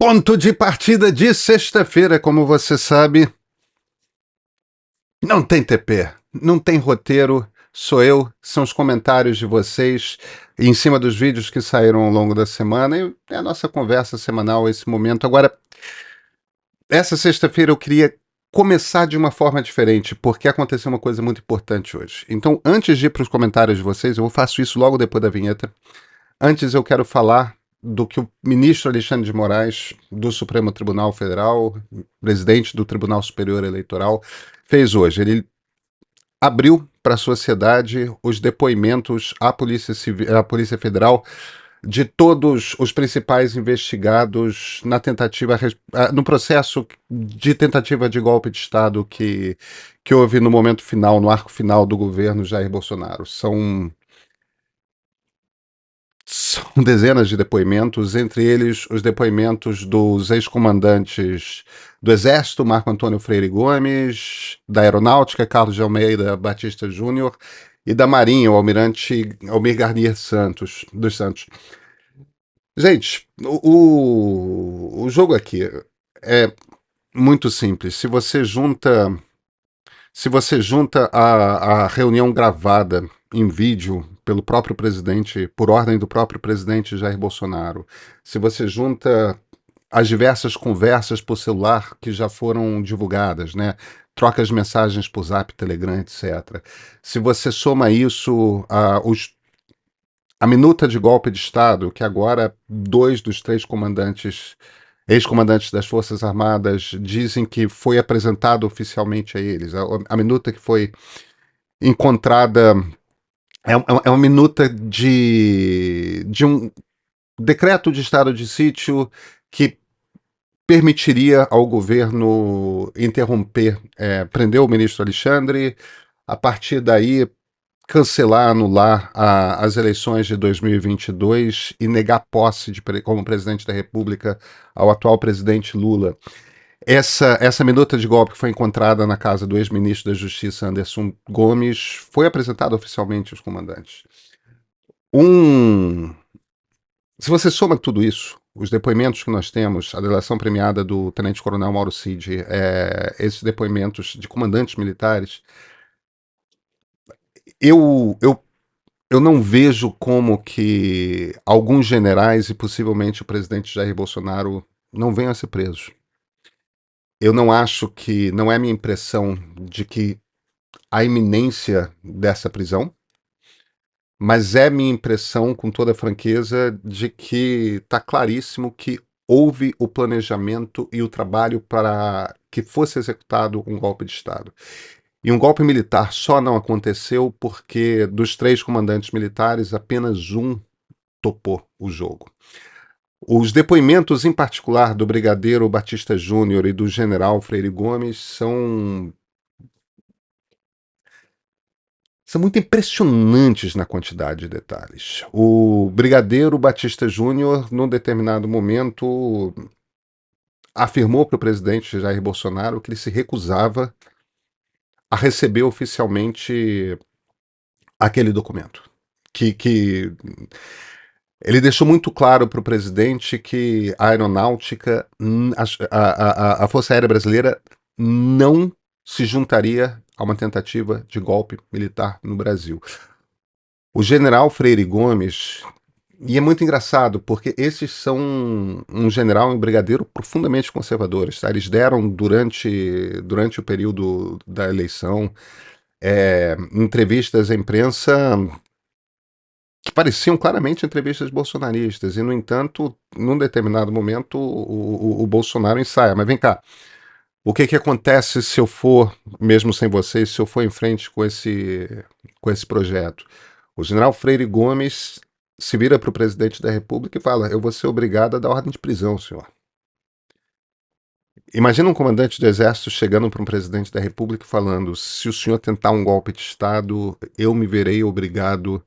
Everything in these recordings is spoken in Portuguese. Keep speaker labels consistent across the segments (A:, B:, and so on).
A: Ponto de partida de sexta-feira, como você sabe, não tem TP, não tem roteiro, sou eu, são os comentários de vocês em cima dos vídeos que saíram ao longo da semana e é a nossa conversa semanal, esse momento. Agora, essa sexta-feira eu queria começar de uma forma diferente, porque aconteceu uma coisa muito importante hoje. Então, antes de ir para os comentários de vocês, eu faço isso logo depois da vinheta. Antes eu quero falar do que o ministro Alexandre de Moraes, do Supremo Tribunal Federal, presidente do Tribunal Superior Eleitoral, fez hoje. Ele abriu para a sociedade os depoimentos à Polícia Federal de todos os principais investigados na tentativa, no processo de tentativa de golpe de Estado que houve no momento final, no arco final do governo Jair Bolsonaro. São dezenas de depoimentos, entre eles os depoimentos dos ex-comandantes do Exército, Marco Antônio Freire Gomes, da Aeronáutica, Carlos de Almeida Batista Júnior, e da Marinha, o almirante Almir Garnier dos Santos. Gente, o jogo aqui é muito simples. Se você junta a reunião gravada em vídeo pelo próprio presidente, por ordem do próprio presidente Jair Bolsonaro, se você junta as diversas conversas por celular que já foram divulgadas, né? Trocas de mensagens por Zap, Telegram, etc. Se você soma isso a minuta de golpe de Estado, que agora dois dos três ex-comandantes das Forças Armadas dizem que foi apresentado oficialmente a eles. A minuta que foi encontrada é uma minuta de um decreto de estado de sítio que permitiria ao governo interromper, prender o ministro Alexandre, a partir daí cancelar, anular as eleições de 2022 e negar posse como presidente da República ao atual presidente Lula. Essa minuta de golpe que foi encontrada na casa do ex-ministro da Justiça, Anderson Gomes, foi apresentada oficialmente aos comandantes. Se você soma tudo isso, os depoimentos que nós temos, a delação premiada do tenente-coronel Mauro Cid, esses depoimentos de comandantes militares, eu não vejo como que alguns generais e possivelmente o presidente Jair Bolsonaro não venham a ser presos. Eu não acho que, não é minha impressão de que a iminência dessa prisão, mas é minha impressão, com toda franqueza, de que está claríssimo que houve o planejamento e o trabalho para que fosse executado um golpe de Estado. E um golpe militar só não aconteceu porque dos três comandantes militares, apenas um topou o jogo. Os depoimentos, em particular, do brigadeiro Batista Júnior e do general Freire Gomes são muito impressionantes na quantidade de detalhes. O brigadeiro Batista Júnior, num determinado momento, afirmou para o presidente Jair Bolsonaro que ele se recusava a receber oficialmente aquele documento. Que ele deixou muito claro para o presidente que a aeronáutica, a Força Aérea Brasileira não se juntaria a uma tentativa de golpe militar no Brasil. O general Freire Gomes, e é muito engraçado, porque esses são um general e um brigadeiro profundamente conservadores. Tá? Eles deram, durante o período da eleição, entrevistas à imprensa que pareciam claramente entrevistas bolsonaristas, e, no entanto, num determinado momento, o Bolsonaro ensaia. Mas vem cá, o que acontece se eu for, mesmo sem vocês, se eu for em frente com esse projeto? O general Freire Gomes se vira para o presidente da República e fala: eu vou ser obrigado a dar ordem de prisão, senhor. Imagina um comandante do exército chegando para um presidente da República e falando: se o senhor tentar um golpe de Estado, eu me verei obrigado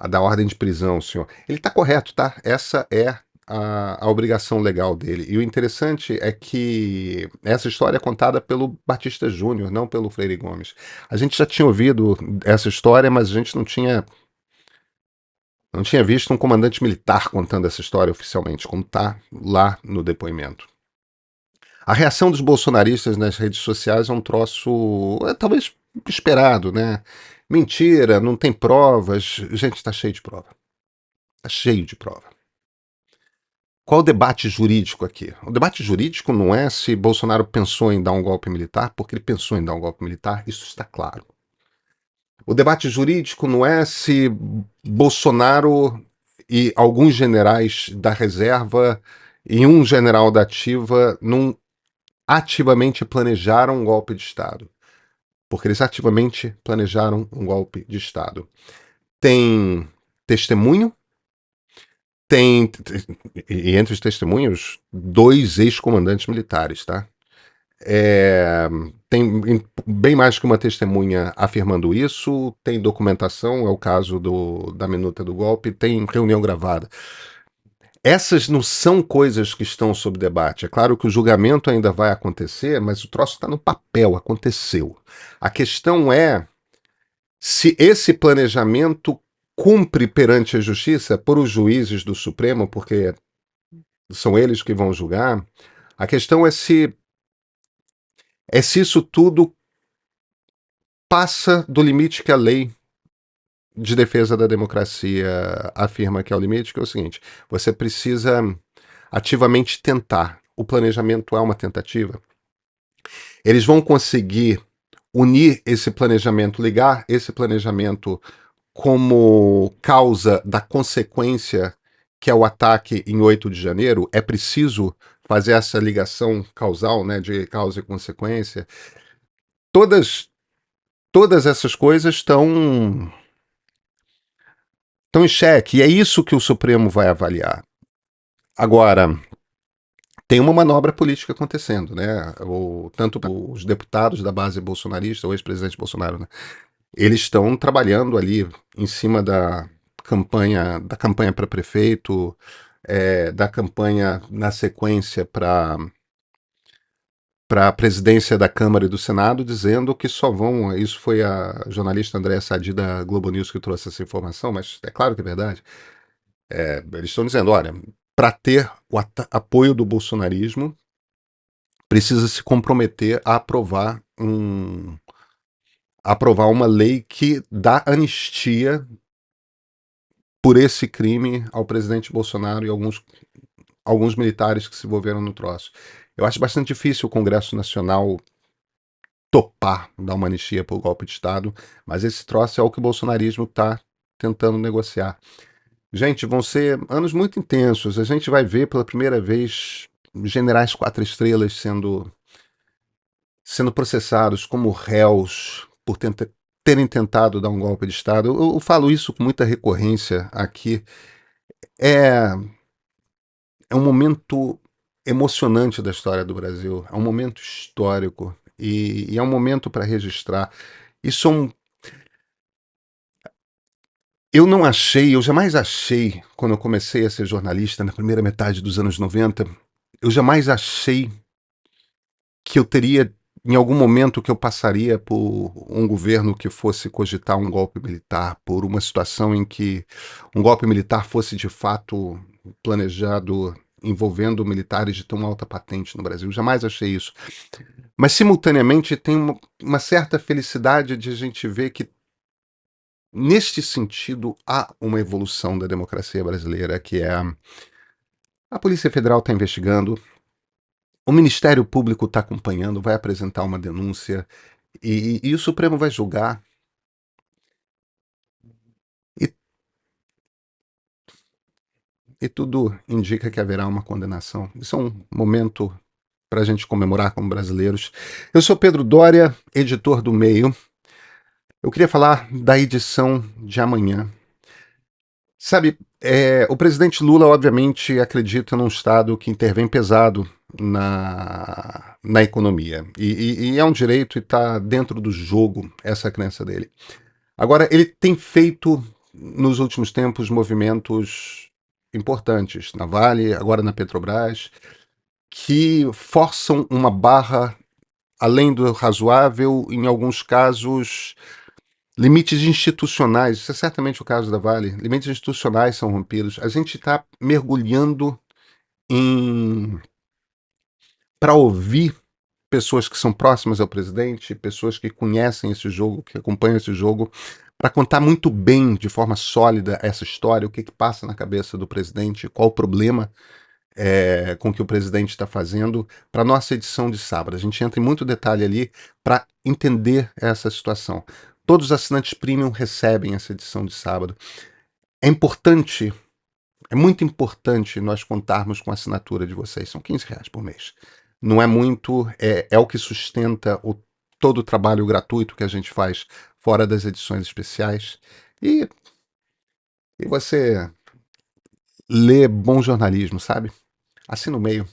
A: a dar ordem de prisão, senhor. Ele está correto, tá? Essa é a obrigação legal dele. E o interessante é que essa história é contada pelo Batista Júnior, não pelo Freire Gomes. A gente já tinha ouvido essa história, mas a gente não tinha Não tinha visto um comandante militar contando essa história oficialmente, como está lá no depoimento. A reação dos bolsonaristas nas redes sociais é um troço, talvez esperado, né? Mentira, não tem provas. Gente, está cheio de prova. Está cheio de prova. Qual o debate jurídico aqui? O debate jurídico não é se Bolsonaro pensou em dar um golpe militar, porque ele pensou em dar um golpe militar, isso está claro. O debate jurídico não é se Bolsonaro e alguns generais da reserva e um general da ativa não ativamente planejaram um golpe de Estado. Porque eles ativamente planejaram um golpe de Estado. Tem testemunho, tem, e entre os testemunhos, 2 ex-comandantes militares, tá? Tem bem mais que uma testemunha afirmando isso, tem documentação, é o caso da minuta do golpe, tem reunião gravada. Essas não são coisas que estão sob debate. É claro que o julgamento ainda vai acontecer, mas o troço está no papel, aconteceu. A questão é se esse planejamento cumpre perante a justiça por os juízes do Supremo, porque são eles que vão julgar. A questão é se isso tudo passa do limite que a lei de defesa da democracia afirma que é o limite, que é o seguinte: você precisa ativamente tentar. O planejamento é uma tentativa. Eles vão conseguir unir esse planejamento, ligar esse planejamento como causa da consequência que é o ataque em 8 de janeiro. É preciso fazer essa ligação causal, né, de causa e consequência. Todas essas coisas estão em xeque, e é isso que o Supremo vai avaliar. Agora, tem uma manobra política acontecendo, né? Tanto os deputados da base bolsonarista, o ex-presidente Bolsonaro, né? Eles estão trabalhando ali em cima da campanha para prefeito, da campanha na sequência para a presidência da Câmara e do Senado, dizendo que só vão. Isso foi a jornalista Andréa Sadi da Globo News que trouxe essa informação, mas é claro que é verdade. Eles estão dizendo: olha, para ter o apoio do bolsonarismo, precisa se comprometer a aprovar uma lei que dá anistia por esse crime ao presidente Bolsonaro e alguns militares que se envolveram no troço. Eu acho bastante difícil o Congresso Nacional topar dar uma anistia por golpe de Estado, mas esse troço é o que o bolsonarismo está tentando negociar. Gente, vão ser anos muito intensos. A gente vai ver pela primeira vez generais 4 estrelas sendo processados como réus por terem tentado dar um golpe de Estado. Eu falo isso com muita recorrência aqui. É, é um momento emocionante da história do Brasil, é um momento histórico e é um momento para registrar. Isso é um. Eu jamais achei, quando eu comecei a ser jornalista na primeira metade dos anos 90, eu jamais achei que eu teria, em algum momento, que eu passaria por um governo que fosse cogitar um golpe militar, por uma situação em que um golpe militar fosse de fato planejado envolvendo militares de tão alta patente no Brasil. Eu jamais achei isso. Mas, simultaneamente, tem uma certa felicidade de a gente ver que, neste sentido, há uma evolução da democracia brasileira, que é a Polícia Federal está investigando, o Ministério Público está acompanhando, vai apresentar uma denúncia e o Supremo vai julgar. E, e tudo indica que haverá uma condenação. Isso é um momento para a gente comemorar como brasileiros. Eu sou Pedro Doria, editor do Meio. Eu queria falar da edição de amanhã. Sabe, o presidente Lula, obviamente, acredita num Estado que intervém pesado na economia. E é um direito e está dentro do jogo essa crença dele. Agora, ele tem feito, nos últimos tempos, movimentos importantes na Vale, agora na Petrobras, que forçam uma barra além do razoável, em alguns casos Limites institucionais, isso é certamente o caso da Vale, limites institucionais são rompidos. A gente está mergulhando em para ouvir pessoas que são próximas ao presidente, pessoas que conhecem esse jogo, que acompanham esse jogo, para contar muito bem, de forma sólida, essa história, o que, que passa na cabeça do presidente, qual o problema com que o presidente está fazendo, para a nossa edição de sábado. A gente entra em muito detalhe ali para entender essa situação. Todos os assinantes premium recebem essa edição de sábado. É importante, é muito importante nós contarmos com a assinatura de vocês. São R$ 15 por mês. Não é muito, é o que sustenta todo o trabalho gratuito que a gente faz fora das edições especiais. E você lê bom jornalismo, sabe? Assina o meio.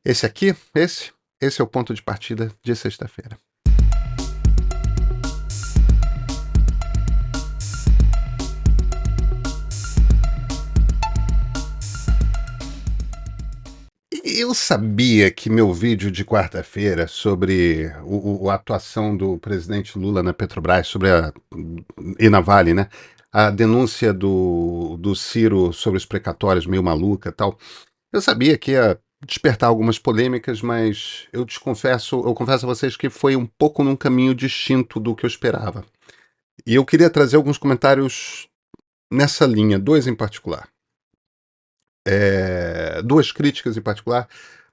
A: Esse aqui, esse é o ponto de partida de sexta-feira. Eu sabia que meu vídeo de quarta-feira sobre a atuação do presidente Lula na Petrobras, e na Vale, né? A denúncia do Ciro sobre os precatórios meio maluca e tal. Eu sabia que ia despertar algumas polêmicas, mas eu confesso a vocês que foi um pouco num caminho distinto do que eu esperava. E eu queria trazer alguns comentários nessa linha, dois em particular. Duas críticas em particular,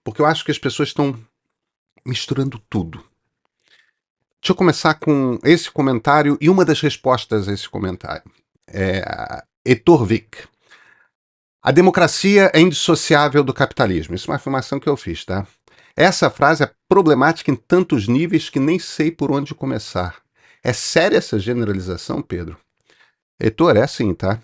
A: porque eu acho que as pessoas estão misturando tudo. Deixa eu começar com esse comentário e uma das respostas a esse comentário. Heitor Vick. A democracia é indissociável do capitalismo. Isso é uma afirmação que eu fiz, tá? Essa frase é problemática em tantos níveis que nem sei por onde começar. É séria essa generalização, Pedro? Heitor, é assim, tá?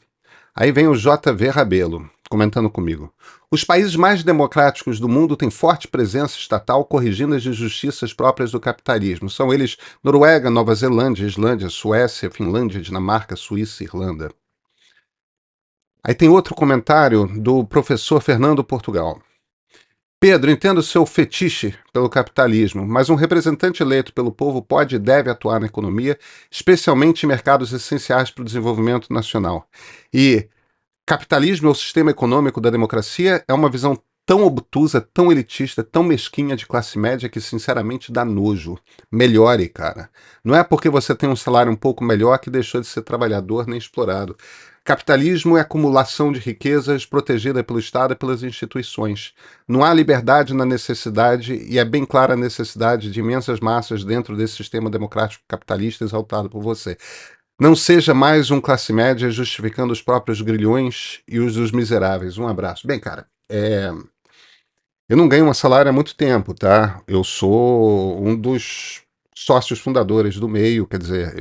A: Aí vem o JV Rabelo, comentando comigo. Os países mais democráticos do mundo têm forte presença estatal corrigindo as injustiças próprias do capitalismo. São eles Noruega, Nova Zelândia, Islândia, Suécia, Finlândia, Dinamarca, Suíça e Irlanda. Aí tem outro comentário do professor Fernando Portugal. Pedro, entendo seu fetiche pelo capitalismo, mas um representante eleito pelo povo pode e deve atuar na economia, especialmente em mercados essenciais para o desenvolvimento nacional. E capitalismo é o sistema econômico da democracia é uma visão tão obtusa, tão elitista, tão mesquinha de classe média que, sinceramente, dá nojo. Melhore, cara. Não é porque você tem um salário um pouco melhor que deixou de ser trabalhador nem explorado. Capitalismo é acumulação de riquezas protegida pelo Estado e pelas instituições. Não há liberdade na necessidade, e é bem clara a necessidade de imensas massas dentro desse sistema democrático capitalista exaltado por você. Não seja mais um classe média justificando os próprios grilhões e os dos miseráveis. Um abraço. Bem, cara, eu não ganho um salário há muito tempo, tá? Eu sou um dos sócios fundadores do meio, quer dizer,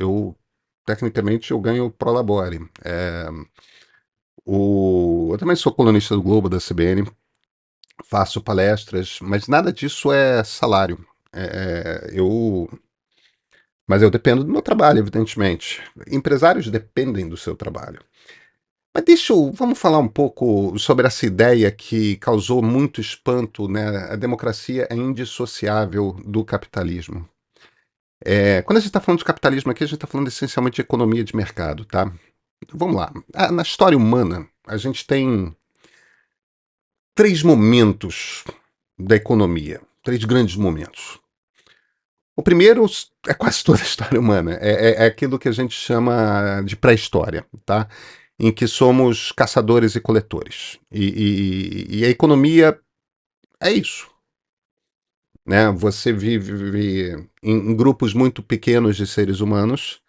A: tecnicamente, eu ganho pro labore. Eu também sou colunista do Globo, da CBN, faço palestras, mas nada disso é salário. Mas eu dependo do meu trabalho, evidentemente. Empresários dependem do seu trabalho. Mas vamos falar um pouco sobre essa ideia que causou muito espanto, né? A democracia é indissociável do capitalismo. Quando a gente está falando de capitalismo aqui, a gente está falando essencialmente de economia de mercado, tá? Então, vamos lá. Na história humana, a gente tem três momentos da economia, três grandes momentos. O primeiro é quase toda a história humana, é aquilo que a gente chama de pré-história, tá? Em que somos caçadores e coletores. E a economia é isso, né? Você vive em grupos muito pequenos de seres humanos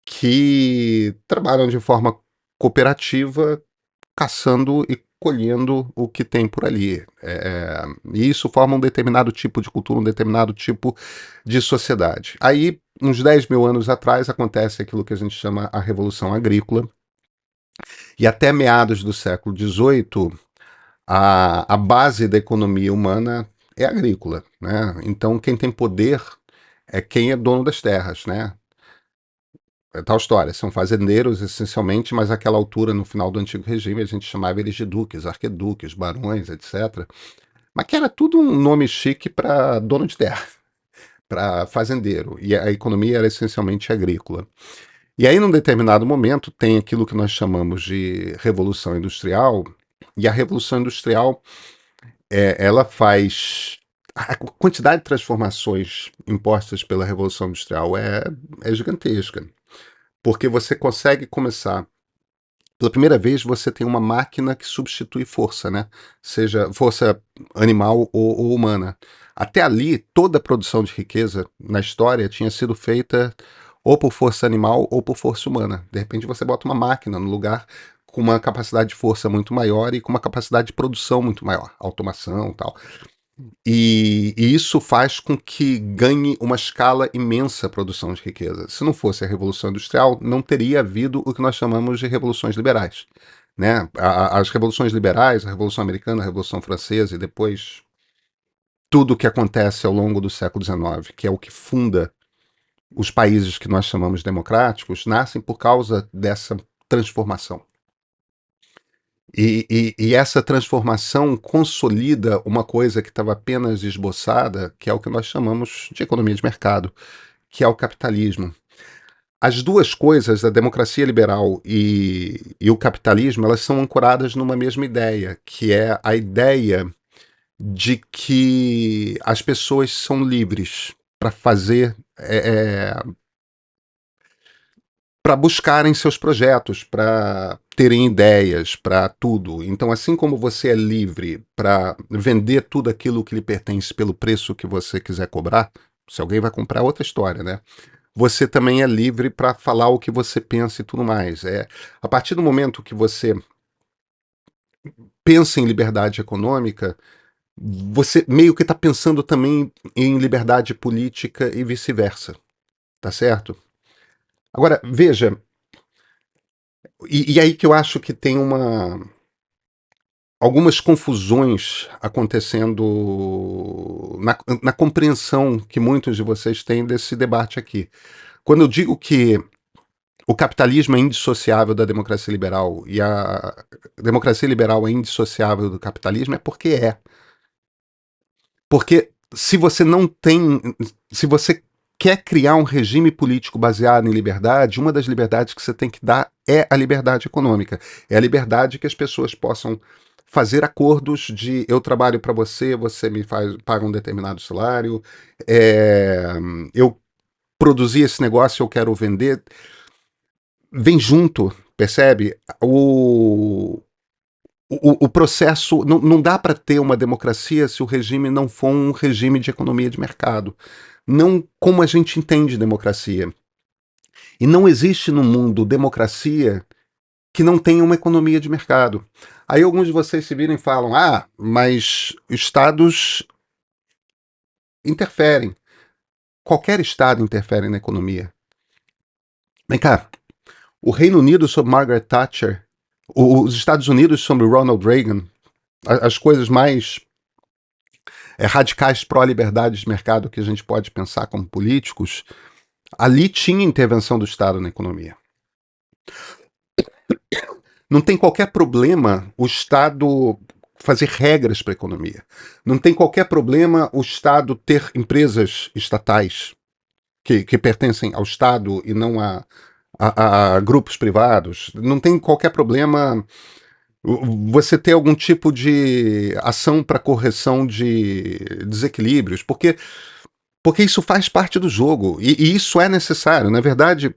A: que trabalham de forma cooperativa, caçando e colhendo o que tem por ali. E isso forma um determinado tipo de cultura, um determinado tipo de sociedade. Aí, uns 10 mil anos atrás, acontece aquilo que a gente chama a Revolução Agrícola, e até meados do século XVIII, a base da economia humana é agrícola, né? Então, quem tem poder é quem é dono das terras, né? É tal história, são fazendeiros essencialmente, mas àquela altura, no final do Antigo Regime, a gente chamava eles de duques, arqueduques, barões, etc. Mas que era tudo um nome chique para dono de terra. para fazendeiro, e a economia era essencialmente agrícola. E aí, num determinado momento, tem aquilo que nós chamamos de Revolução Industrial, e a Revolução Industrial, ela faz... A quantidade de transformações impostas pela Revolução Industrial é gigantesca, porque você consegue começar... Pela primeira vez, você tem uma máquina que substitui força, né? Seja força animal ou humana. Até ali, toda a produção de riqueza na história tinha sido feita ou por força animal ou por força humana. De repente, você bota uma máquina no lugar com uma capacidade de força muito maior e com uma capacidade de produção muito maior, automação e tal. E isso faz com que ganhe uma escala imensa a produção de riqueza. Se não fosse a Revolução Industrial, não teria havido o que nós chamamos de revoluções liberais. Né? As revoluções liberais, a Revolução Americana, a Revolução Francesa e depois tudo o que acontece ao longo do século XIX, que é o que funda os países que nós chamamos democráticos, nascem por causa dessa transformação. E essa transformação consolida uma coisa que estava apenas esboçada, que é o que nós chamamos de economia de mercado, que é o capitalismo. As duas coisas, a democracia liberal e o capitalismo, elas são ancoradas numa mesma ideia, que é a ideia de que as pessoas são livres para fazer, para buscarem seus projetos, para terem ideias, para tudo. Então, assim como você é livre para vender tudo aquilo que lhe pertence pelo preço que você quiser cobrar, se alguém vai comprar, outra história, né? Você também é livre para falar o que você pensa e tudo mais. A partir do momento que você pensa em liberdade econômica, você meio que está pensando também em liberdade política e vice-versa, tá certo? Agora, veja, e aí que eu acho que tem algumas confusões acontecendo na compreensão que muitos de vocês têm desse debate aqui. Quando eu digo que o capitalismo é indissociável da democracia liberal e a democracia liberal é indissociável do capitalismo, é porque é. Porque se você não tem. Se você quer criar um regime político baseado em liberdade, uma das liberdades que você tem que dar é a liberdade econômica. É a liberdade que as pessoas possam fazer acordos de eu trabalho para você, você me paga um determinado salário, eu produzi esse negócio, eu quero vender. Vem junto, percebe? O processo. Não dá para ter uma democracia se o regime não for um regime de economia de mercado. Não como a gente entende democracia. E não existe no mundo democracia que não tenha uma economia de mercado. Aí alguns de vocês se viram e falam: ah, mas estados interferem. Qualquer estado interfere na economia. Vem cá, o Reino Unido sob Margaret Thatcher, os Estados Unidos sob Ronald Reagan, as coisas mais radicais pró-liberdade de mercado que a gente pode pensar como políticos, ali tinha intervenção do Estado na economia. Não tem qualquer problema o Estado fazer regras para a economia. Não tem qualquer problema o Estado ter empresas estatais que pertencem ao Estado e não a grupos privados. Não tem qualquer problema você ter algum tipo de ação para correção de desequilíbrios, porque isso faz parte do jogo e isso é necessário. Na verdade,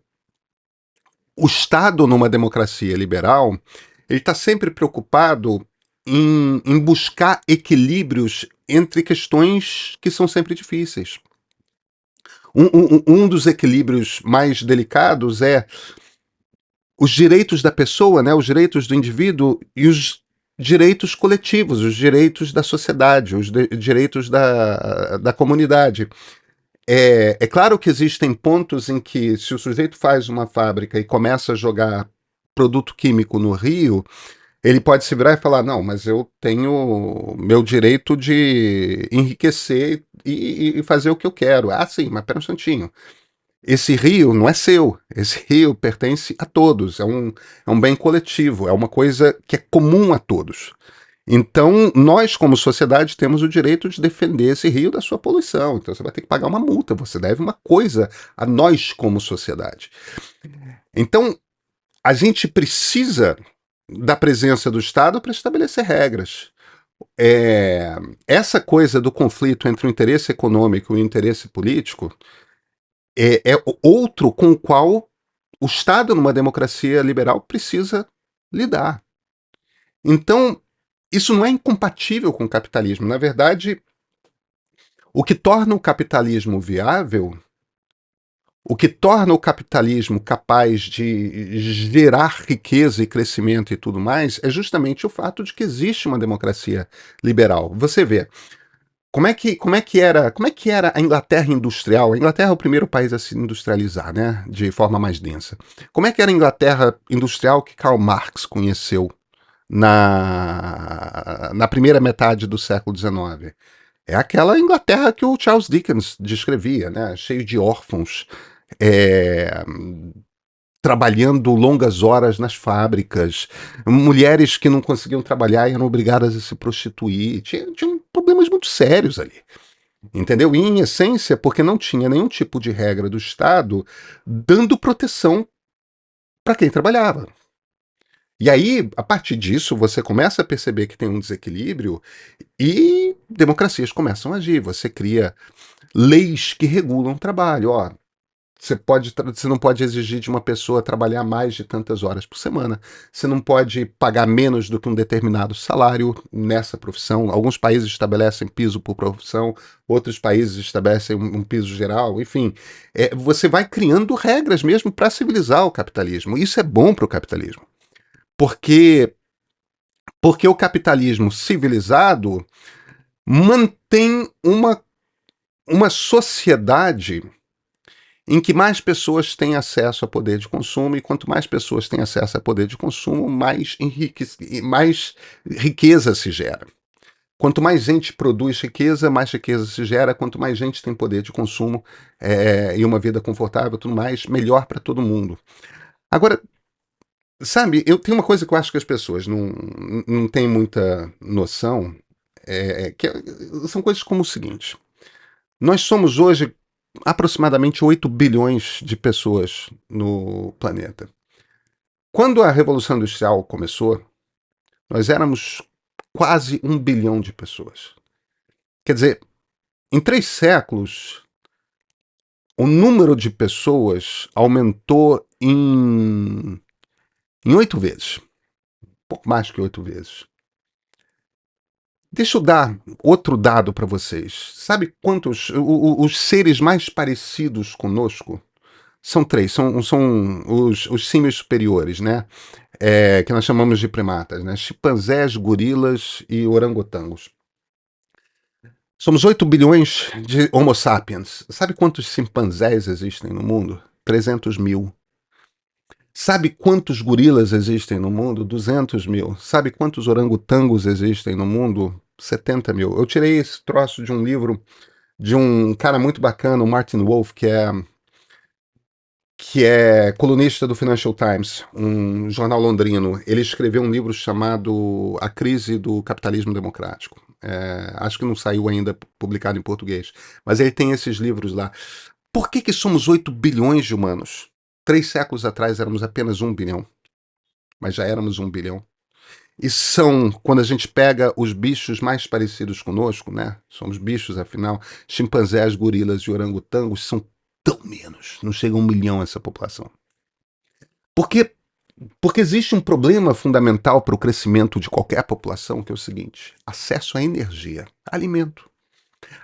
A: o Estado numa democracia liberal, ele está sempre preocupado em buscar equilíbrios entre questões que são sempre difíceis. Um dos equilíbrios mais delicados é os direitos da pessoa, né, os direitos do indivíduo e os direitos coletivos, os direitos da sociedade, os direitos da comunidade. É claro que existem pontos em que, se o sujeito faz uma fábrica e começa a jogar produto químico no rio, ele pode se virar e falar: não, mas eu tenho meu direito de enriquecer e fazer o que eu quero. Ah, sim, mas pera um instantinho. Esse rio não é seu, esse rio pertence a todos, é um bem coletivo, é uma coisa que é comum a todos. Então, nós, como sociedade, temos o direito de defender esse rio da sua poluição. Então, você vai ter que pagar uma multa, você deve uma coisa a nós, como sociedade. Então, a gente precisa da presença do Estado para estabelecer regras. É, essa coisa do conflito entre o interesse econômico e o interesse político é outro com o qual o Estado, numa democracia liberal, precisa lidar. Então, isso não é incompatível com o capitalismo. Na verdade, o que torna o capitalismo viável, o que torna o capitalismo capaz de gerar riqueza e crescimento e tudo mais, é justamente o fato de que existe uma democracia liberal. Você vê, como é que era a Inglaterra industrial? A Inglaterra é o primeiro país a se industrializar, né, de forma mais densa. Como é que era a Inglaterra industrial que Karl Marx conheceu na primeira metade do século XIX? É aquela Inglaterra que o Charles Dickens descrevia, né? Cheio de órfãos, é, trabalhando longas horas nas fábricas, mulheres que não conseguiam trabalhar e eram obrigadas a se prostituir. Tinham problemas muito sérios ali. Entendeu? E, em essência, porque não tinha nenhum tipo de regra do Estado dando proteção para quem trabalhava. E aí, a partir disso, você começa a perceber que tem um desequilíbrio e democracias começam a agir. Você cria leis que regulam o trabalho. Ó, você não pode exigir de uma pessoa trabalhar mais de tantas horas por semana. Você não pode pagar menos do que um determinado salário nessa profissão. Alguns países estabelecem piso por profissão, outros países estabelecem um piso geral. Enfim, você vai criando regras mesmo para civilizar o capitalismo. Isso é bom para o capitalismo, porque porque o capitalismo civilizado mantém uma sociedade em que mais pessoas têm acesso a poder de consumo, e quanto mais pessoas têm acesso a poder de consumo, mais riqueza se gera. Quanto mais gente produz riqueza, mais riqueza se gera. Quanto mais gente tem poder de consumo e uma vida confortável, tudo mais, melhor para todo mundo. Agora, sabe, eu tenho uma coisa que eu acho que as pessoas não têm muita noção, são coisas como o seguinte. Nós somos hoje aproximadamente 8 bilhões de pessoas no planeta. Quando a Revolução Industrial começou, nós éramos quase 1 bilhão de pessoas. Quer dizer, em 3 séculos, o número de pessoas aumentou em 8 vezes. Um pouco mais que 8 vezes. Deixa eu dar outro dado para vocês. Sabe quantos os seres mais parecidos conosco são três, são os símios superiores, né? Que nós chamamos de primatas, né? Chimpanzés, gorilas e orangotangos. Somos 8 bilhões de Homo sapiens. Sabe quantos chimpanzés existem no mundo? 300 mil. Sabe quantos gorilas existem no mundo? 200 mil. Sabe quantos orangotangos existem no mundo? 70 mil. Eu tirei esse troço de um livro de um cara muito bacana, o Martin Wolf, que é colunista do Financial Times, um jornal londrino. Ele escreveu um livro chamado A Crise do Capitalismo Democrático. Acho que não saiu ainda publicado em português, mas ele tem esses livros lá. Por que somos 8 bilhões de humanos? 3 séculos atrás éramos apenas 1 bilhão, mas já éramos 1 bilhão. E quando a gente pega os bichos mais parecidos conosco, né? Somos bichos, afinal, chimpanzés, gorilas e orangotangos são tão menos. Não chega a 1 milhão essa população. Por quê? Porque existe um problema fundamental para o crescimento de qualquer população, que é o seguinte: acesso à energia, alimento,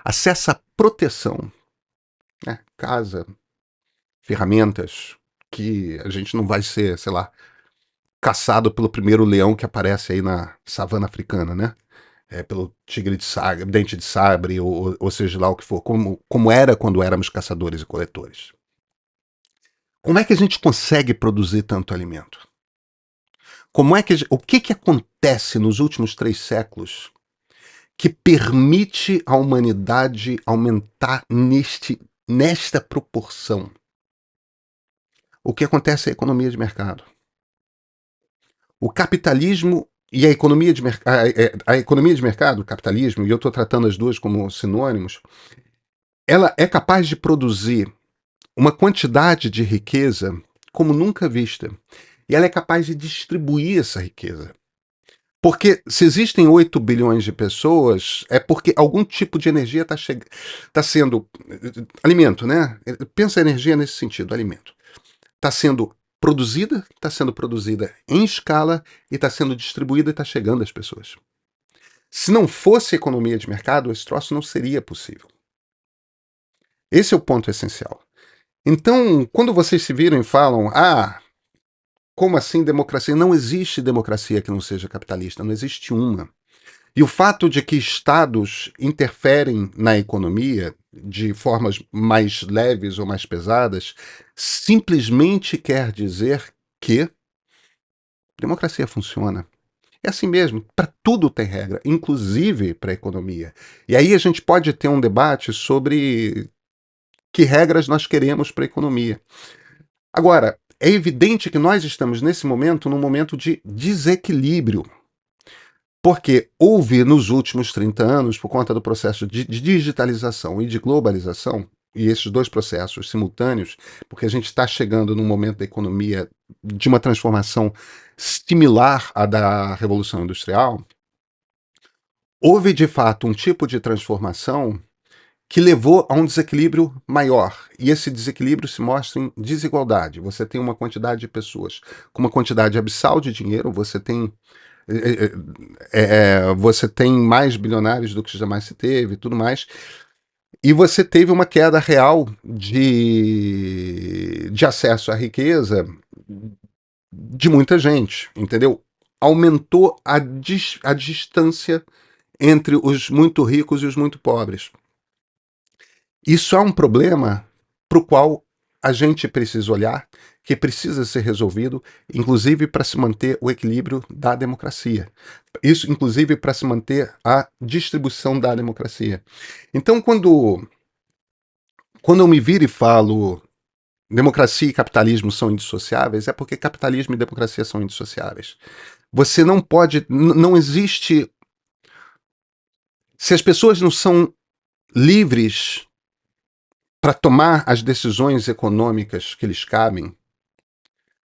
A: acesso à proteção, né? Casa, ferramentas, que a gente não vai ser, sei lá, caçado pelo primeiro leão que aparece aí na savana africana, né? Pelo tigre de sabre, dente de sabre, ou seja lá o que for, como era quando éramos caçadores e coletores. Como é que a gente consegue produzir tanto alimento? O que acontece nos últimos 3 séculos que permite à humanidade aumentar nesta proporção? O que acontece é a economia de mercado. O capitalismo e a economia de, a economia de mercado, o capitalismo, e eu estou tratando as duas como sinônimos, ela é capaz de produzir uma quantidade de riqueza como nunca vista. E ela é capaz de distribuir essa riqueza. Porque se existem 8 bilhões de pessoas, é porque algum tipo de energia está sendo. Alimento, né? Pensa a energia nesse sentido, alimento. Está sendo produzida em escala e está sendo distribuída e está chegando às pessoas. Se não fosse economia de mercado, esse troço não seria possível. Esse é o ponto essencial. Então, quando vocês se viram e falam, como assim democracia? Não existe democracia que não seja capitalista, não existe uma. E o fato de que estados interferem na economia de formas mais leves ou mais pesadas simplesmente quer dizer que democracia funciona. É assim mesmo, para tudo tem regra, inclusive para a economia. E aí a gente pode ter um debate sobre que regras nós queremos para a economia. Agora, é evidente que nós estamos nesse momento num momento de desequilíbrio. Porque houve nos últimos 30 anos, por conta do processo de digitalização e de globalização, e esses dois processos simultâneos, porque a gente está chegando num momento da economia de uma transformação similar à da Revolução Industrial, houve de fato um tipo de transformação que levou a um desequilíbrio maior. E esse desequilíbrio se mostra em desigualdade. Você tem uma quantidade de pessoas com uma quantidade abissal de dinheiro, você tem mais bilionários do que jamais se teve e tudo mais. E você teve uma queda real de acesso à riqueza de muita gente, entendeu? Aumentou a distância entre os muito ricos e os muito pobres. Isso é um problema para o qual a gente precisa olhar, que precisa ser resolvido, inclusive para se manter o equilíbrio da democracia. Isso, inclusive, para se manter a distribuição da democracia. Então, quando eu me viro e falo democracia e capitalismo são indissociáveis, é porque capitalismo e democracia são indissociáveis. Você não pode, não existe. Se as pessoas não são livres para tomar as decisões econômicas que lhes cabem,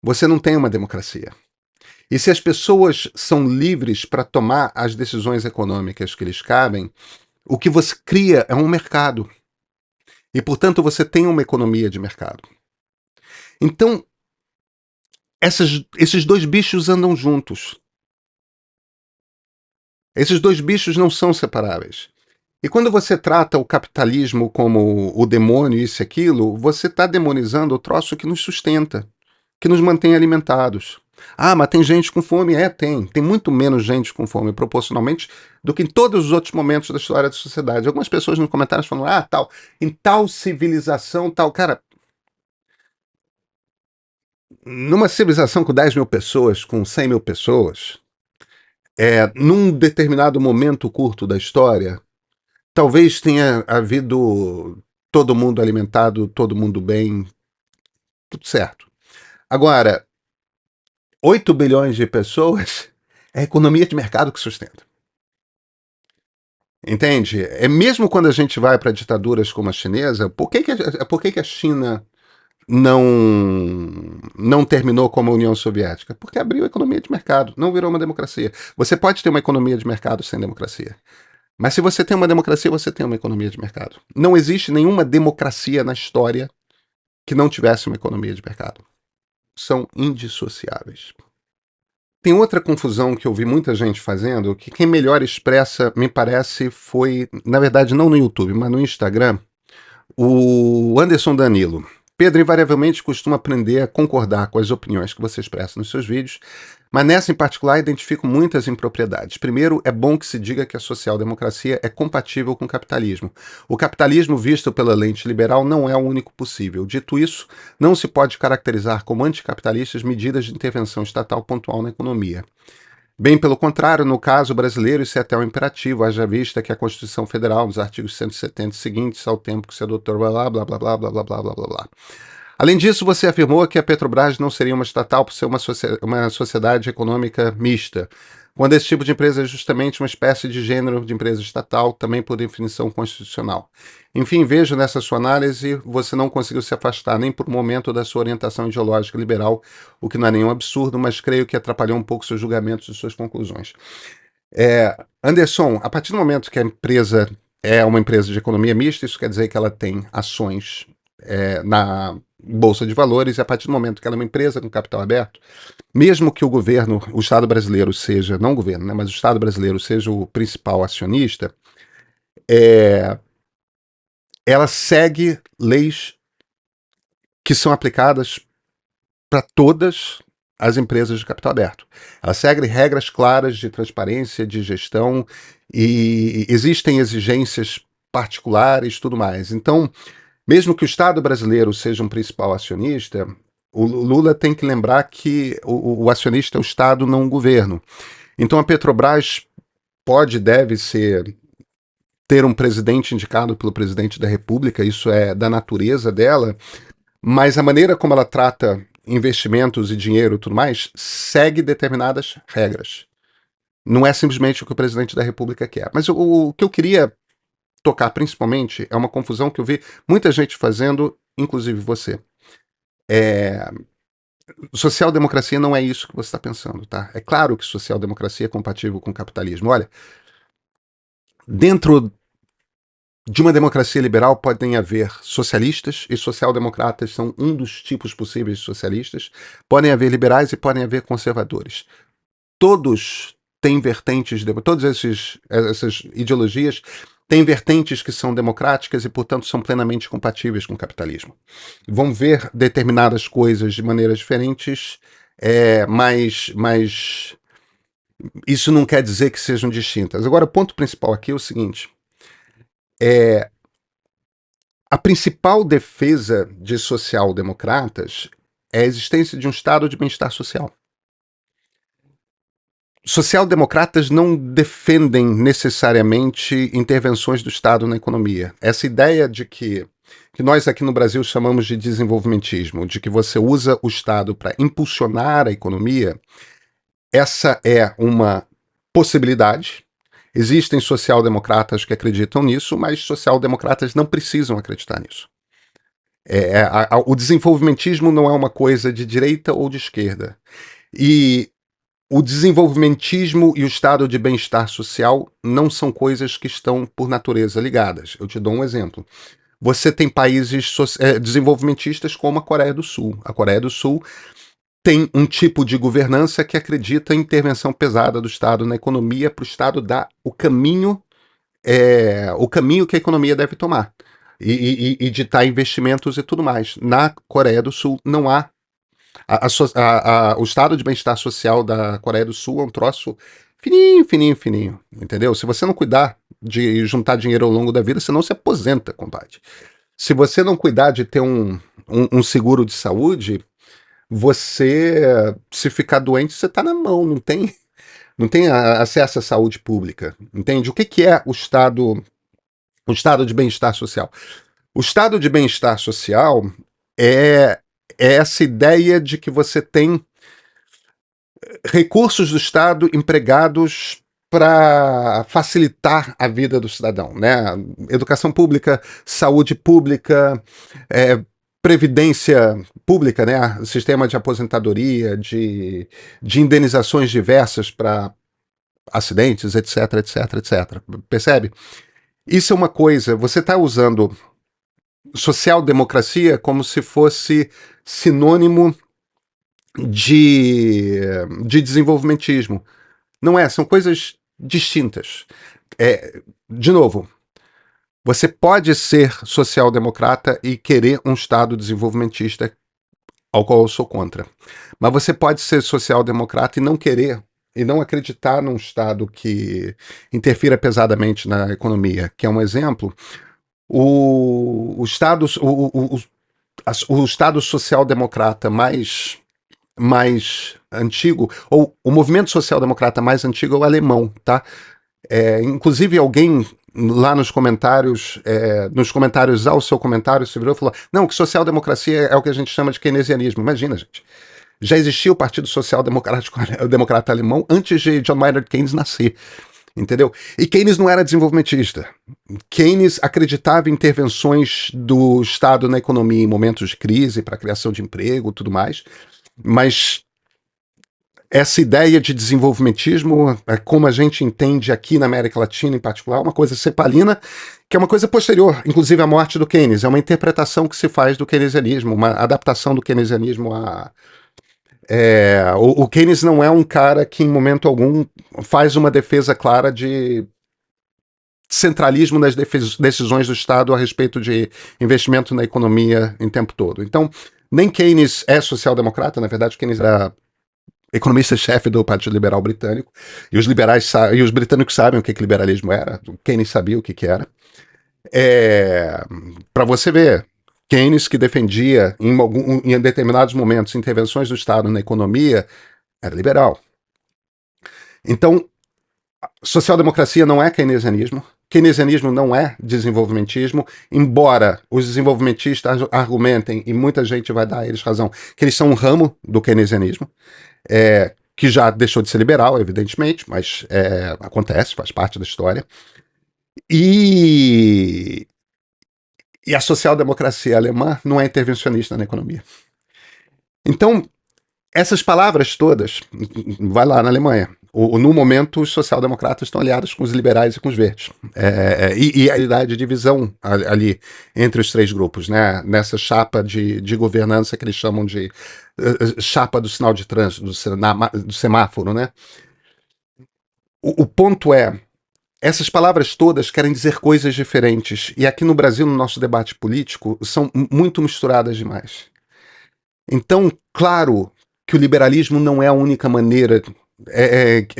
A: você não tem uma democracia. E se as pessoas são livres para tomar as decisões econômicas que lhes cabem, o que você cria é um mercado. E, portanto, você tem uma economia de mercado. Então, esses dois bichos andam juntos. Esses dois bichos não são separáveis. E quando você trata o capitalismo como o demônio, isso e aquilo, você está demonizando o troço que nos sustenta, que nos mantém alimentados. Mas tem gente com fome? Tem. Tem muito menos gente com fome, proporcionalmente, do que em todos os outros momentos da história da sociedade. Algumas pessoas nos comentários falam, em tal civilização, tal. Cara, numa civilização com 10 mil pessoas, com 100 mil pessoas, num determinado momento curto da história, talvez tenha havido todo mundo alimentado, todo mundo bem, tudo certo. Agora, 8 bilhões de pessoas é a economia de mercado que sustenta. Entende? É mesmo quando a gente vai para ditaduras como a chinesa, por que a China não terminou como a União Soviética? Porque abriu a economia de mercado, não virou uma democracia. Você pode ter uma economia de mercado sem democracia. Mas se você tem uma democracia, você tem uma economia de mercado. Não existe nenhuma democracia na história que não tivesse uma economia de mercado. São indissociáveis. Tem outra confusão que eu vi muita gente fazendo, que quem melhor expressa, me parece, foi, na verdade, não no YouTube, mas no Instagram, o Anderson Danilo. Pedro invariavelmente costuma aprender a concordar com as opiniões que você expressa nos seus vídeos, mas nessa em particular identifico muitas impropriedades. Primeiro, é bom que se diga que a social-democracia é compatível com o capitalismo. O capitalismo visto pela lente liberal não é o único possível. Dito isso, não se pode caracterizar como anticapitalistas medidas de intervenção estatal pontual na economia. Bem pelo contrário, no caso brasileiro, isso é até um imperativo, haja vista que a Constituição Federal, nos artigos 170 seguintes, ao tempo que se adotou, blá, blá, blá, blá, blá, blá, blá, blá, blá, blá. Além disso, você afirmou que a Petrobras não seria uma estatal por ser uma sociedade econômica mista. quando esse tipo de empresa é justamente uma espécie de gênero de empresa estatal, também por definição constitucional. Enfim, vejo nessa sua análise, você não conseguiu se afastar nem por um momento da sua orientação ideológica liberal, o que não é nenhum absurdo, mas creio que atrapalhou um pouco seus julgamentos e suas conclusões. Anderson, a partir do momento que a empresa é uma empresa de economia mista, isso quer dizer que ela tem ações na Bolsa de Valores, e a partir do momento que ela é uma empresa com capital aberto, mesmo que o governo, o Estado brasileiro seja, não o governo, né, mas o Estado brasileiro seja o principal acionista, ela segue leis que são aplicadas para todas as empresas de capital aberto. Ela segue regras claras de transparência, de gestão, e existem exigências particulares, tudo mais. Então, mesmo que o Estado brasileiro seja um principal acionista, o Lula tem que lembrar que o acionista é o Estado, não o governo. Então a Petrobras deve ter um presidente indicado pelo presidente da República, isso é da natureza dela, mas a maneira como ela trata investimentos e dinheiro e tudo mais segue determinadas regras. Não é simplesmente o que o presidente da República quer. Mas o que eu queria tocar principalmente é uma confusão que eu vi muita gente fazendo, inclusive você. Social-democracia não é isso que você está pensando, tá? É claro que social-democracia é compatível com o capitalismo. Olha, dentro de uma democracia liberal podem haver socialistas, e social-democratas são um dos tipos possíveis de socialistas. Podem haver liberais e podem haver conservadores. Todos têm vertentes, todas essas ideologias têm vertentes que são democráticas e, portanto, são plenamente compatíveis com o capitalismo. Vão ver determinadas coisas de maneiras diferentes, mas isso não quer dizer que sejam distintas. Agora, o ponto principal aqui é o seguinte: a principal defesa de social-democratas é a existência de um estado de bem-estar social. Social-democratas não defendem necessariamente intervenções do Estado na economia. Essa ideia de que nós aqui no Brasil chamamos de desenvolvimentismo, de que você usa o Estado para impulsionar a economia, essa é uma possibilidade. Existem social-democratas que acreditam nisso, mas social-democratas não precisam acreditar nisso. O desenvolvimentismo não é uma coisa de direita ou de esquerda. E o desenvolvimentismo e o estado de bem-estar social não são coisas que estão, por natureza, ligadas. Eu te dou um exemplo. Você tem países desenvolvimentistas como a Coreia do Sul. A Coreia do Sul tem um tipo de governança que acredita em intervenção pesada do Estado na economia para o Estado dar o caminho que a economia deve tomar e ditar investimentos e tudo mais. Na Coreia do Sul não há. O estado de bem-estar social da Coreia do Sul é um troço fininho, fininho, fininho, entendeu? Se você não cuidar de juntar dinheiro ao longo da vida, você não se aposenta, compadre. Se você não cuidar de ter um seguro de saúde, você, se ficar doente, você está na mão, não tem acesso à saúde pública, entende? O que é o estado de bem-estar social? O estado de bem-estar social é essa ideia de que você tem recursos do Estado empregados para facilitar a vida do cidadão, né? Educação pública, saúde pública, previdência pública, né? Sistema de aposentadoria, de indenizações diversas para acidentes, etc, etc, etc. Percebe? Isso é uma coisa, você está usando social-democracia como se fosse sinônimo de desenvolvimentismo. Não é, são coisas distintas. De novo, você pode ser social-democrata e querer um Estado desenvolvimentista, ao qual eu sou contra. Mas você pode ser social-democrata e não querer, e não acreditar num Estado que interfira pesadamente na economia. Que é um exemplo, o Estado social-democrata mais antigo, ou o movimento social-democrata mais antigo é o alemão, tá? Inclusive alguém lá nos comentários ao seu comentário, se virou e falou, não, que social-democracia é o que a gente chama de keynesianismo. Imagina, gente. Já existia o Partido Social Democrata Alemão antes de John Maynard Keynes nascer, entendeu? E Keynes não era desenvolvimentista. Keynes acreditava em intervenções do Estado na economia em momentos de crise para a criação de emprego, tudo mais, mas essa ideia de desenvolvimentismo, como a gente entende aqui na América Latina em particular, é uma coisa cepalina, que é uma coisa posterior, inclusive à morte do Keynes. É uma interpretação que se faz do keynesianismo, uma adaptação do keynesianismo a... o Keynes não é um cara que, em momento algum, faz uma defesa clara de centralismo nas decisões do Estado a respeito de investimento na economia em tempo todo. Então, nem Keynes é social-democrata, na verdade, Keynes era economista-chefe do Partido Liberal Britânico, e os liberais e os britânicos sabem o que liberalismo era, Keynes sabia o que era. Para você ver, Keynes, que defendia em determinados momentos intervenções do Estado na economia, era liberal. Então, social-democracia não é keynesianismo, keynesianismo não é desenvolvimentismo, embora os desenvolvimentistas argumentem, e muita gente vai dar a eles razão, que eles são um ramo do keynesianismo, que já deixou de ser liberal, evidentemente, mas acontece, faz parte da história. E a social-democracia alemã não é intervencionista na economia. Então, essas palavras todas, vai lá na Alemanha. No momento, os social-democratas estão aliados com os liberais e com os verdes. E a realidade de divisão ali entre os três grupos, né? Nessa chapa de governança que eles chamam de chapa do sinal de trânsito, do semáforo, né? O ponto é, essas palavras todas querem dizer coisas diferentes. E aqui no Brasil, no nosso debate político, são muito misturadas demais. Então, claro que o liberalismo não é a única maneira,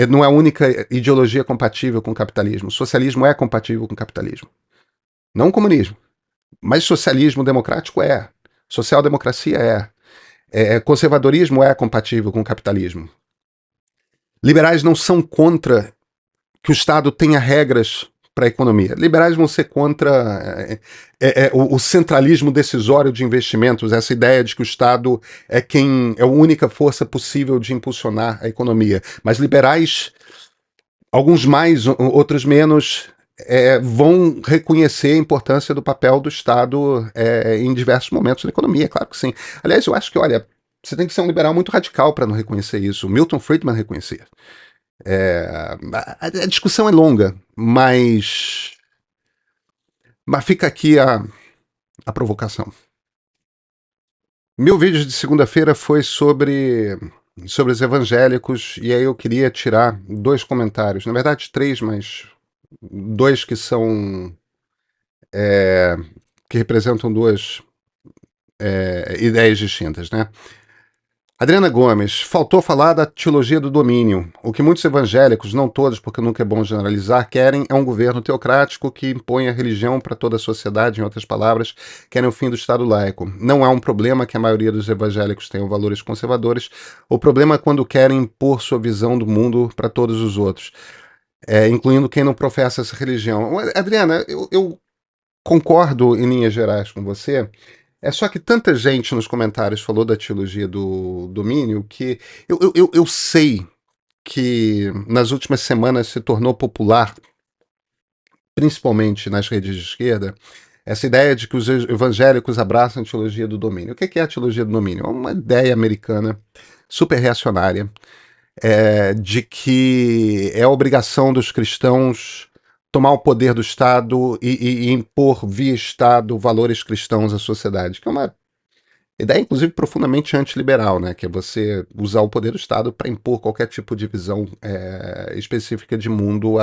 A: não é a única ideologia compatível com o capitalismo. O socialismo é compatível com o capitalismo. Não o comunismo. Mas socialismo democrático é. Social-democracia é. Conservadorismo é compatível com o capitalismo. Liberais não são contra que o Estado tenha regras para a economia. Liberais vão ser contra o centralismo decisório de investimentos, essa ideia de que o Estado é a única força possível de impulsionar a economia. Mas liberais, alguns mais, outros menos, vão reconhecer a importância do papel do Estado em diversos momentos da economia, claro que sim. Aliás, eu acho que, olha, você tem que ser um liberal muito radical para não reconhecer isso. O Milton Friedman reconhecia. A discussão é longa, mas fica aqui a provocação. Meu vídeo de segunda-feira foi sobre os evangélicos, e aí eu queria tirar dois comentários. Na verdade, três, mas dois que são que representam duas ideias distintas, né? Adriana Gomes, faltou falar da teologia do domínio. O que muitos evangélicos, não todos, porque nunca é bom generalizar, querem é um governo teocrático que impõe a religião para toda a sociedade, em outras palavras, querem o fim do Estado laico. Não é um problema que a maioria dos evangélicos tenham valores conservadores, o problema é quando querem impor sua visão do mundo para todos os outros, incluindo quem não professa essa religião. Adriana, eu concordo em linhas gerais com você. É só que tanta gente nos comentários falou da teologia do domínio que eu sei que nas últimas semanas se tornou popular, principalmente nas redes de esquerda, essa ideia de que os evangélicos abraçam a teologia do domínio. O que é a teologia do domínio? É uma ideia americana super reacionária de que é a obrigação dos cristãos tomar o poder do Estado e impor via Estado valores cristãos à sociedade, que é uma ideia, inclusive, profundamente antiliberal, né? Que é você usar o poder do Estado para impor qualquer tipo de visão específica de mundo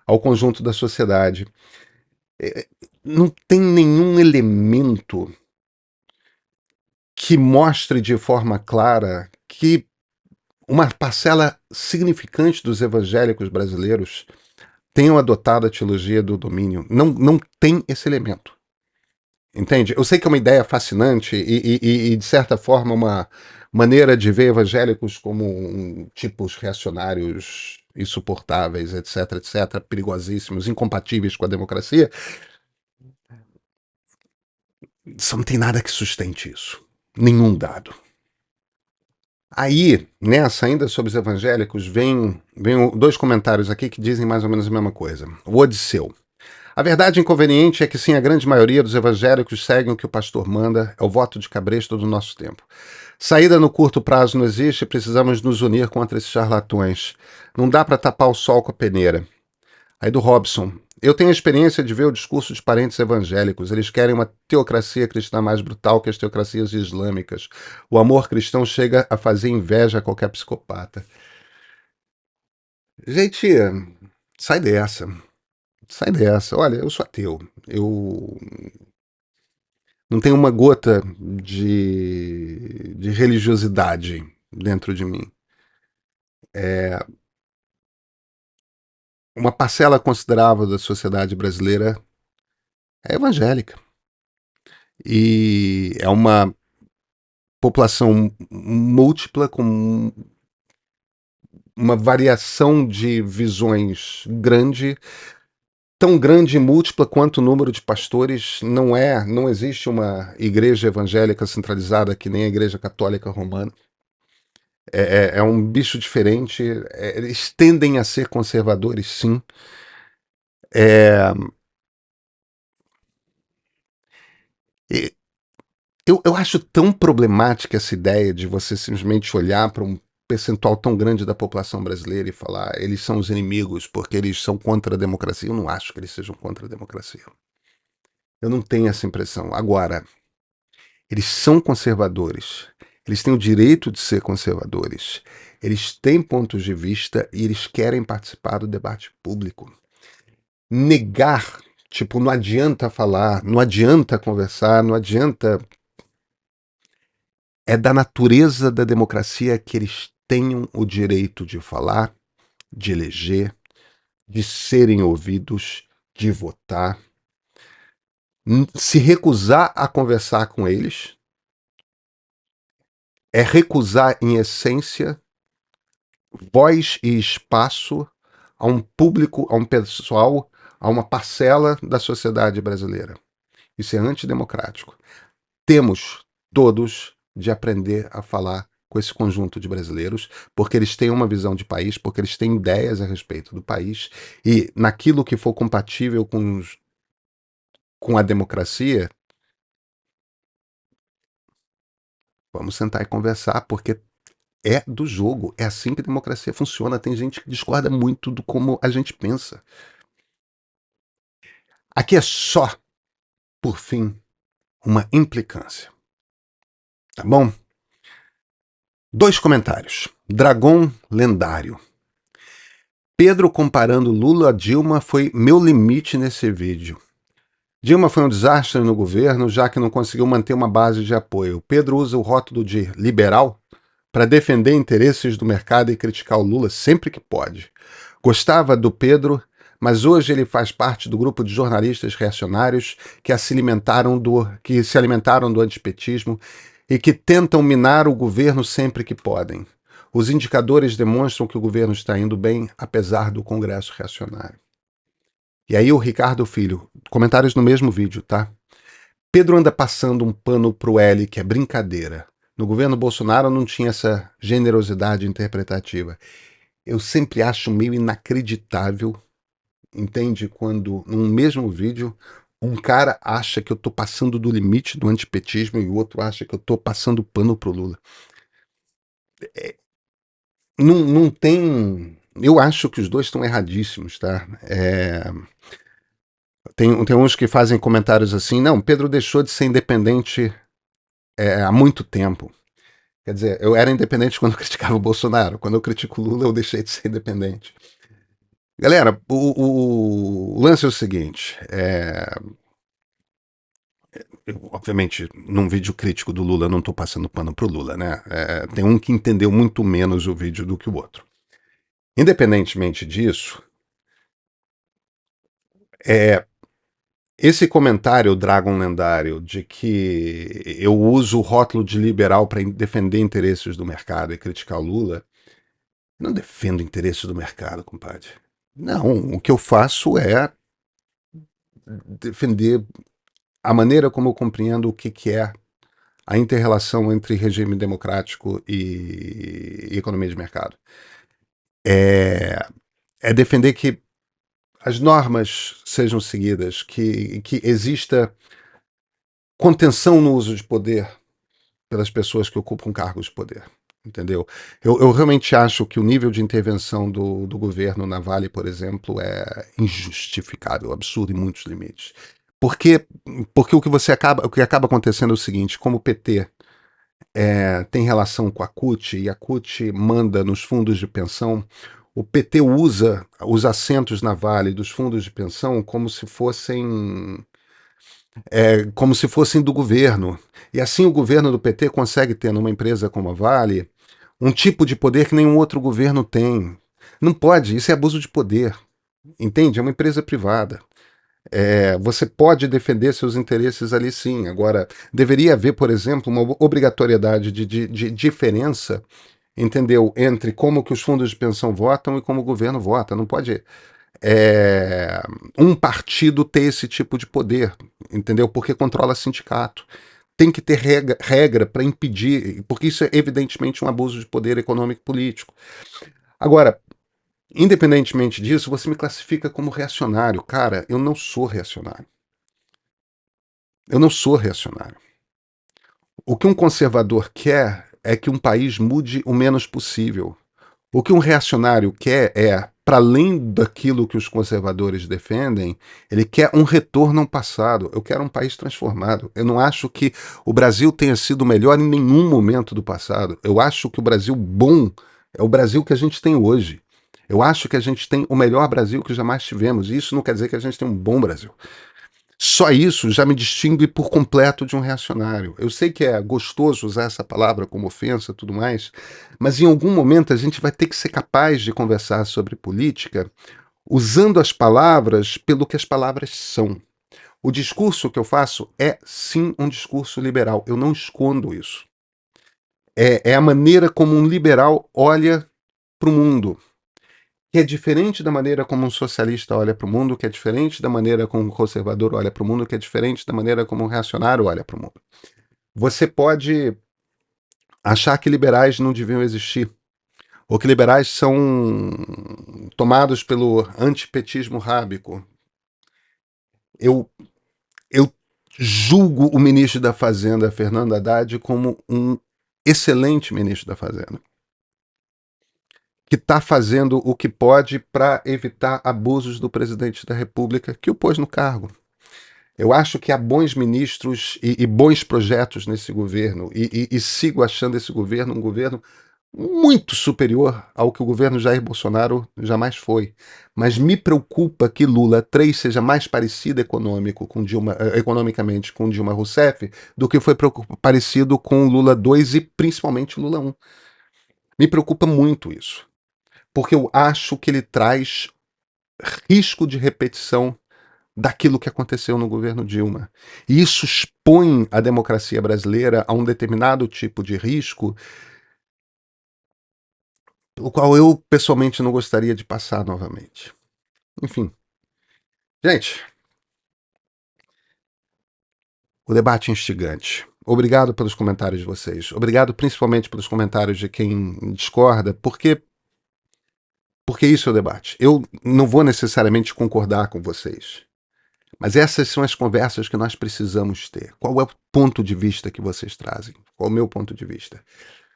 A: ao conjunto da sociedade. Não tem nenhum elemento que mostre de forma clara que uma parcela significante dos evangélicos brasileiros tenham adotado a teologia do domínio. Não tem esse elemento. Entende? Eu sei que é uma ideia fascinante e de certa forma, uma maneira de ver evangélicos como tipos reacionários insuportáveis, etc, etc, perigosíssimos, incompatíveis com a democracia. Só não tem nada que sustente isso. Nenhum dado. Aí, nessa, ainda sobre os evangélicos, vem dois comentários aqui que dizem mais ou menos a mesma coisa. O Odisseu. A verdade inconveniente é que sim, a grande maioria dos evangélicos seguem o que o pastor manda, é o voto de cabresto do nosso tempo. Saída no curto prazo não existe, precisamos nos unir contra esses charlatões. Não dá para tapar o sol com a peneira. Aí do Robson. Eu tenho a experiência de ver o discurso de parentes evangélicos. Eles querem uma teocracia cristã mais brutal que as teocracias islâmicas. O amor cristão chega a fazer inveja a qualquer psicopata. Gente, sai dessa. Sai dessa. Olha, eu sou ateu. Eu não tenho uma gota de religiosidade dentro de mim. Uma parcela considerável da sociedade brasileira é evangélica. E é uma população múltipla com uma variação de visões grande, tão grande e múltipla quanto o número de pastores. Não existe uma igreja evangélica centralizada que nem a igreja católica romana. É um bicho diferente. Eles tendem a ser conservadores, sim. É, e eu acho tão problemática essa ideia de você simplesmente olhar para um percentual tão grande da população brasileira e falar eles são os inimigos porque eles são contra a democracia. Eu não acho que eles sejam contra a democracia. Eu não tenho essa impressão. Agora, eles são conservadores. Eles têm o direito de ser conservadores. Eles têm pontos de vista e eles querem participar do debate público. Negar, tipo, não adianta falar, não adianta conversar, não adianta. É da natureza da democracia que eles tenham o direito de falar, de eleger, de serem ouvidos, de votar. Se recusar a conversar com eles é recusar, em essência, voz e espaço a um público, a um pessoal, a uma parcela da sociedade brasileira. Isso é antidemocrático. Temos todos de aprender a falar com esse conjunto de brasileiros, porque eles têm uma visão de país, porque eles têm ideias a respeito do país, e naquilo que for compatível com a democracia, vamos sentar e conversar, porque é do jogo, é assim que a democracia funciona. Tem gente que discorda muito do como a gente pensa. Aqui é só, por fim, uma implicância, tá bom? Dois comentários. Dragão lendário. Pedro comparando Lula a Dilma foi meu limite nesse vídeo. Dilma foi um desastre no governo, já que não conseguiu manter uma base de apoio. Pedro usa o rótulo de liberal para defender interesses do mercado e criticar o Lula sempre que pode. Gostava do Pedro, mas hoje ele faz parte do grupo de jornalistas reacionários que se alimentaram do antipetismo e que tentam minar o governo sempre que podem. Os indicadores demonstram que o governo está indo bem, apesar do Congresso reacionário. E aí o Ricardo Filho, comentários no mesmo vídeo, tá? Pedro anda passando um pano pro L, que é brincadeira. No governo Bolsonaro não tinha essa generosidade interpretativa. Eu sempre acho meio inacreditável, entende? Quando num mesmo vídeo um cara acha que eu tô passando do limite do antipetismo e o outro acha que eu tô passando pano pro Lula. Não tem. Eu acho que os dois estão erradíssimos, tá? Tem uns que fazem comentários assim: não, Pedro deixou de ser independente há muito tempo. Quer dizer, eu era independente quando eu criticava o Bolsonaro. Quando eu critico o Lula, eu deixei de ser independente. Galera, o lance é o seguinte: eu, obviamente, num vídeo crítico do Lula, eu não estou passando pano pro Lula, né? Tem um que entendeu muito menos o vídeo do que o outro. Independentemente disso, é, esse comentário, Dragon Lendário, de que eu uso o rótulo de liberal para defender interesses do mercado e criticar o Lula, não defendo interesses do mercado, compadre. Não, o que eu faço é defender a maneira como eu compreendo o que é a inter-relação entre regime democrático e economia de mercado. É defender que as normas sejam seguidas, que exista contenção no uso de poder pelas pessoas que ocupam cargos de poder. Entendeu? Eu realmente acho que o nível de intervenção do governo na Vale, por exemplo, é injustificável, absurdo em muitos limites. Porque, porque o que acaba acontecendo é o seguinte: como o PT tem relação com a CUT e a CUT manda nos fundos de pensão, o PT usa os assentos na Vale dos fundos de pensão como se fossem do governo. E assim o governo do PT consegue ter numa empresa como a Vale um tipo de poder que nenhum outro governo tem. Não pode, isso é abuso de poder. Entende? É uma empresa privada. Você pode defender seus interesses ali sim. Agora, deveria haver, por exemplo, uma obrigatoriedade de diferença, entendeu? Entre como que os fundos de pensão votam e como o governo vota. Não pode é, um partido ter esse tipo de poder, entendeu? Porque controla sindicato. Tem que ter regra para impedir, porque isso é evidentemente um abuso de poder econômico e político. Agora, independentemente disso, você me classifica como reacionário. Cara, eu não sou reacionário. Eu não sou reacionário. O que um conservador quer é que um país mude o menos possível. O que um reacionário quer é, para além daquilo que os conservadores defendem, ele quer um retorno ao passado. Eu quero um país transformado. Eu não acho que o Brasil tenha sido melhor em nenhum momento do passado. Eu acho que o Brasil bom é o Brasil que a gente tem hoje. Eu acho que a gente tem o melhor Brasil que jamais tivemos. E isso não quer dizer que a gente tem um bom Brasil. Só isso já me distingue por completo de um reacionário. Eu sei que é gostoso usar essa palavra como ofensa e tudo mais, mas em algum momento a gente vai ter que ser capaz de conversar sobre política usando as palavras pelo que as palavras são. O discurso que eu faço é sim um discurso liberal. Eu não escondo isso. É a maneira como um liberal olha para o mundo, que é diferente da maneira como um socialista olha para o mundo, que é diferente da maneira como um conservador olha para o mundo, que é diferente da maneira como um reacionário olha para o mundo. Você pode achar que liberais não deviam existir, ou que liberais são tomados pelo antipetismo rábico. Eu, eu julgo o ministro da Fazenda, Fernando Haddad, como um excelente ministro da Fazenda, que está fazendo o que pode para evitar abusos do presidente da República, que o pôs no cargo. Eu acho que há bons ministros e bons projetos nesse governo, e sigo achando esse governo um governo muito superior ao que o governo Jair Bolsonaro jamais foi. Mas me preocupa que Lula 3 seja mais parecido economicamente com Dilma Rousseff do que foi parecido com Lula 2 e principalmente Lula 1. Me preocupa muito isso, porque eu acho que ele traz risco de repetição daquilo que aconteceu no governo Dilma. E isso expõe a democracia brasileira a um determinado tipo de risco, pelo qual eu pessoalmente não gostaria de passar novamente. Enfim, gente, o debate é instigante. Obrigado pelos comentários de vocês. Obrigado principalmente pelos comentários de quem discorda, porque isso é o debate. Eu não vou necessariamente concordar com vocês. Mas essas são as conversas que nós precisamos ter. Qual é o ponto de vista que vocês trazem? Qual é o meu ponto de vista?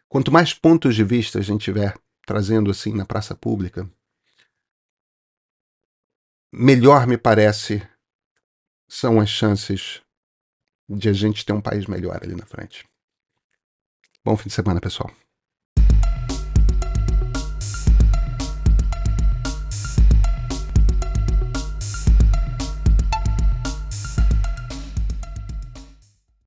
A: Quanto mais pontos de vista a gente tiver trazendo assim na praça pública, melhor me parece são as chances de a gente ter um país melhor ali na frente. Bom fim de semana, pessoal.